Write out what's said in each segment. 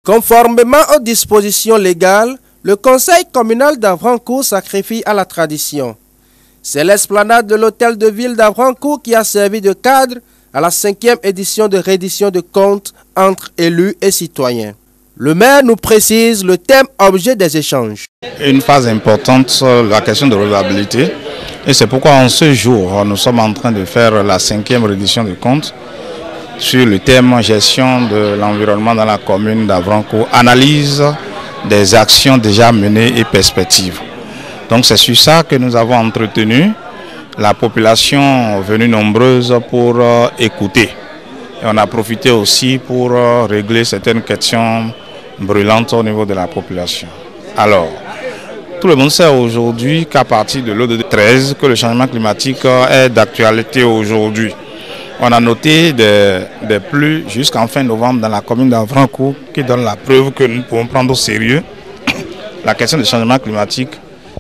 Conformément aux dispositions légales, le conseil communal d'Avrancourt sacrifie à la tradition. C'est l'esplanade de l'hôtel de ville d'Avrancourt qui a servi de cadre à la 5e édition de reddition de comptes entre élus et citoyens. Le maire nous précise le thème objet des échanges. Une phase importante, la question de redevabilité. Et c'est pourquoi en ce jour, nous sommes en train de faire la 5e reddition de comptes sur le thème gestion de l'environnement dans la commune d'Avrancourt, analyse des actions déjà menées et perspectives. Donc c'est sur ça que nous avons entretenu la population venue nombreuse pour écouter. Et on a profité aussi pour régler certaines questions brûlantes au niveau de la population. Alors, tout le monde sait aujourd'hui qu'à partir de l'eau de 13, que le changement climatique est d'actualité aujourd'hui. On a noté des pluies jusqu'en fin novembre dans la commune d'Avrancourt qui donne la preuve que nous pouvons prendre au sérieux la question du changement climatique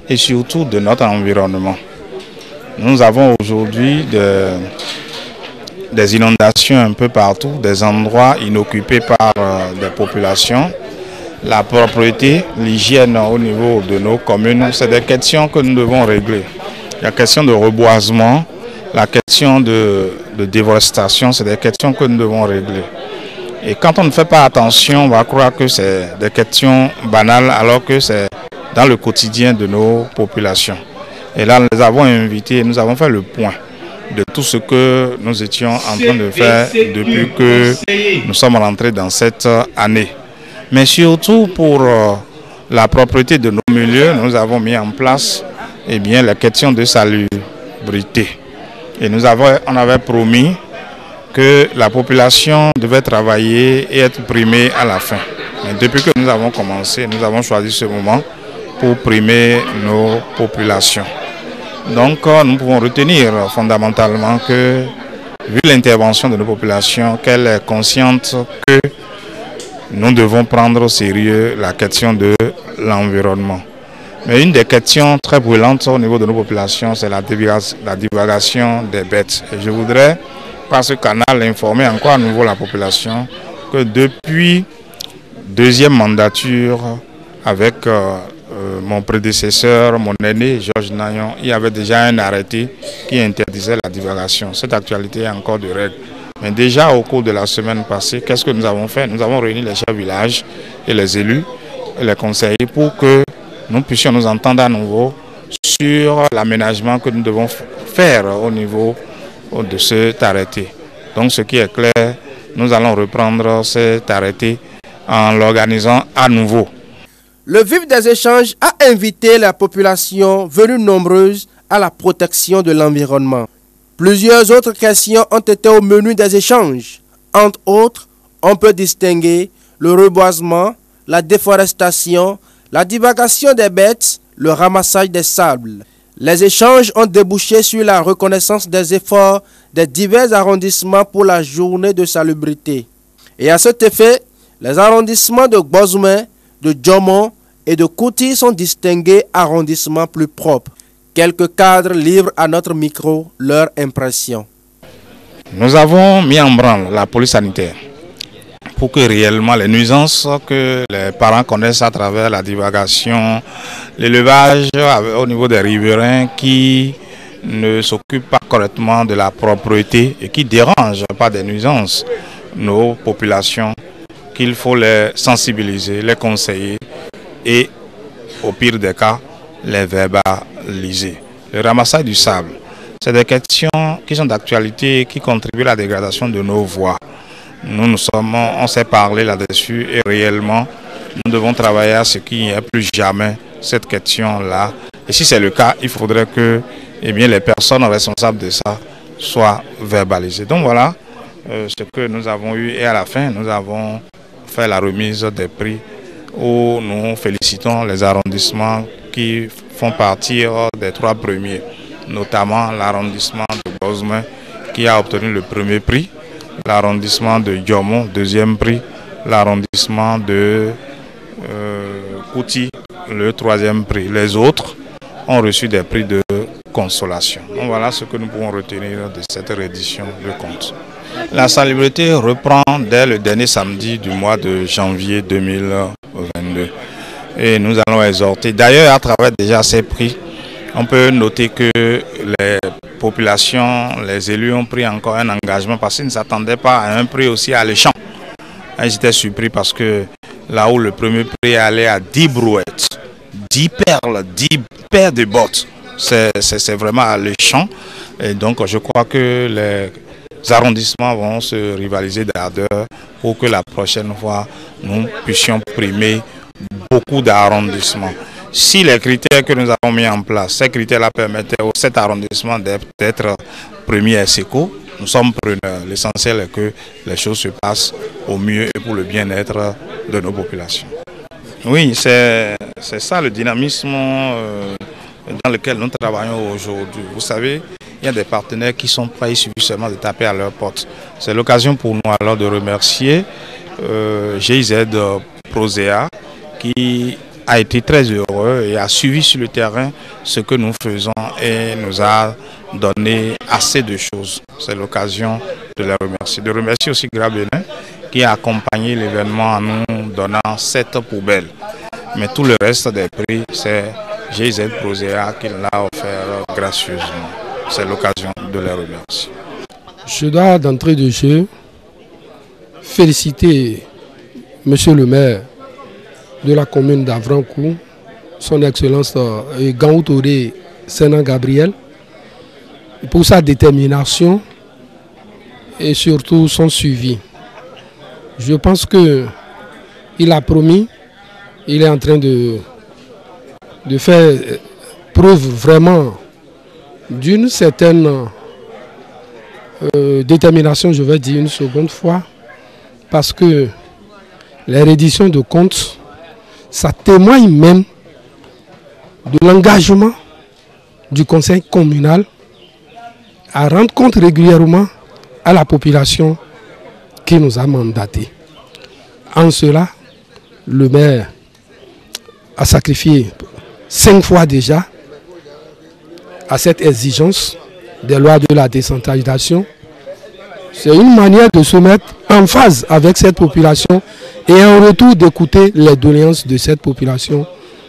et surtout de notre environnement. Nous avons aujourd'hui des inondations un peu partout, des endroits inoccupés par des populations. La propreté, l'hygiène au niveau de nos communes, c'est des questions que nous devons régler. La question de reboisement, la question de déforestation, c'est des questions que nous devons régler. Et quand on ne fait pas attention, on va croire que c'est des questions banales alors que c'est dans le quotidien de nos populations. Et là, nous les avons invités, nous avons fait le point de tout ce que nous étions en train de faire depuis que nous sommes rentrés dans cette année. Mais surtout pour la propreté de nos milieux, nous avons mis en place la question de salubrité. Et on avait promis que la population devait travailler et être primée à la fin. Mais depuis que nous avons commencé, nous avons choisi ce moment pour primer nos populations. Donc nous pouvons retenir fondamentalement que, vu l'intervention de nos populations, qu'elle est consciente que nous devons prendre au sérieux la question de l'environnement. Mais une des questions très brûlantes au niveau de nos populations, c'est la divagation des bêtes. Et je voudrais, par ce canal, informer encore à nouveau la population que depuis deuxième mandature avec mon prédécesseur, mon aîné, Georges Nayon, il y avait déjà un arrêté qui interdisait la divagation. Cette actualité est encore de règle. Mais déjà au cours de la semaine passée, qu'est-ce que nous avons fait? Nous avons réuni les chefs de village et les élus et les conseillers pour que nous puissions nous entendre à nouveau sur l'aménagement que nous devons faire au niveau de cet arrêté. Donc ce qui est clair, nous allons reprendre cet arrêté en l'organisant à nouveau. Le vif des échanges a invité la population venue nombreuse à la protection de l'environnement. Plusieurs autres questions ont été au menu des échanges. Entre autres, on peut distinguer le reboisement, la déforestation, la divagation des bêtes, le ramassage des sables. Les échanges ont débouché sur la reconnaissance des efforts des divers arrondissements pour la journée de salubrité. Et à cet effet, les arrondissements de Gbozoumen, de Djomon et de Kouti sont distingués arrondissements plus propres. Quelques cadres livrent à notre micro leur impression. Nous avons mis en branle la police sanitaire pour que réellement les nuisances que les parents connaissent à travers la divagation, l'élevage au niveau des riverains qui ne s'occupent pas correctement de la propreté et qui dérangent par des nuisances nos populations, qu'il faut les sensibiliser, les conseiller et au pire des cas, les verbaliser. Le ramassage du sable, c'est des questions qui sont d'actualité et qui contribuent à la dégradation de nos voies. On s'est parlé là-dessus et réellement, nous devons travailler à ce qu'il n'y ait plus jamais cette question-là. Et si c'est le cas, il faudrait que les personnes responsables de ça soient verbalisées. Donc voilà ce que nous avons eu et à la fin, nous avons fait la remise des prix où nous félicitons les arrondissements qui font partir des 3 premiers, notamment l'arrondissement de Gbozoumen qui a obtenu le premier prix, l'arrondissement de Djomon, deuxième prix, l'arrondissement de Kouti, le 3e prix. Les autres ont reçu des prix de consolation. Donc voilà ce que nous pouvons retenir de cette reddition de comptes. La salubrité reprend dès le dernier samedi du mois de janvier 2022. Et nous allons exhorter. D'ailleurs, à travers déjà ces prix, on peut noter que les populations, les élus ont pris encore un engagement parce qu'ils ne s'attendaient pas à un prix aussi alléchant. Ils étaient surpris parce que là où le premier prix allait à 10 brouettes, 10 perles, 10 paires de bottes, c'est vraiment alléchant. Et donc je crois que les arrondissements vont se rivaliser d'ardeur pour que la prochaine fois nous puissions primer beaucoup d'arrondissements. Si les critères que nous avons mis en place, ces critères-là permettaient aux 7 arrondissements d'être premiers SECO, nous sommes preneurs. L'essentiel est que les choses se passent au mieux et pour le bien-être de nos populations. Oui, c'est ça le dynamisme dans lequel nous travaillons aujourd'hui. Vous savez, il y a des partenaires qui sont prêts suffisamment de taper à leur porte. C'est l'occasion pour nous alors de remercier GIZ Prosea qui a été très heureux et a suivi sur le terrain ce que nous faisons et nous a donné assez de choses. C'est l'occasion de les remercier. De remercier aussi Grabenin qui a accompagné l'événement en nous donnant 7 poubelles. Mais tout le reste des prix, c'est GIZ Prosea qui l'a offert gracieusement. C'est l'occasion de les remercier. Je dois d'entrée de jeu féliciter Monsieur le maire de la commune d'Avrancourt, son Excellence Gautoré Sénan Gabriel, pour sa détermination et surtout son suivi. Je pense qu'il a promis, il est en train de faire preuve vraiment d'une certaine détermination, je vais dire une seconde fois, parce que les redditions de comptes, ça témoigne même de l'engagement du conseil communal à rendre compte régulièrement à la population qui nous a mandatés. En cela, le maire a sacrifié 5 fois déjà à cette exigence des lois de la décentralisation. C'est une manière de se mettre en phase avec cette population et en retour d'écouter les doléances de cette population.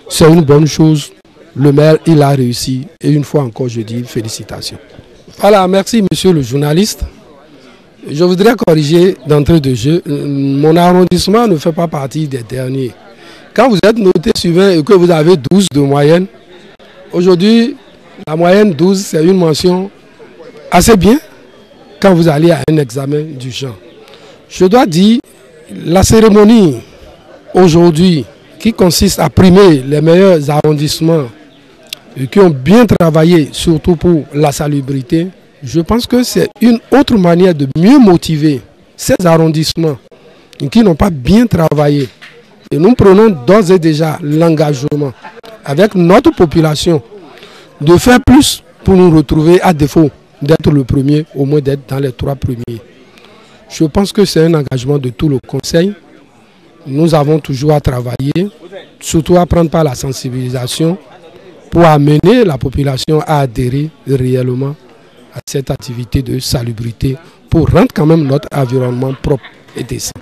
C'est une bonne chose. Le maire, il a réussi. Et une fois encore, je dis félicitations. Voilà, merci monsieur le journaliste. Je voudrais corriger d'entrée de jeu. Mon arrondissement ne fait pas partie des derniers. Quand vous êtes noté sur 20 et que vous avez 12 de moyenne, aujourd'hui, la moyenne 12, c'est une mention assez bien quand vous allez à un examen du genre. Je dois dire, la cérémonie aujourd'hui qui consiste à primer les meilleurs arrondissements et qui ont bien travaillé, surtout pour la salubrité, je pense que c'est une autre manière de mieux motiver ces arrondissements qui n'ont pas bien travaillé. Et nous prenons d'ores et déjà l'engagement avec notre population de faire plus pour nous retrouver, à défaut d'être le premier, au moins d'être dans les 3 premiers. Je pense que c'est un engagement de tout le conseil. Nous avons toujours à travailler, surtout à prendre par la sensibilisation pour amener la population à adhérer réellement à cette activité de salubrité pour rendre quand même notre environnement propre et décent.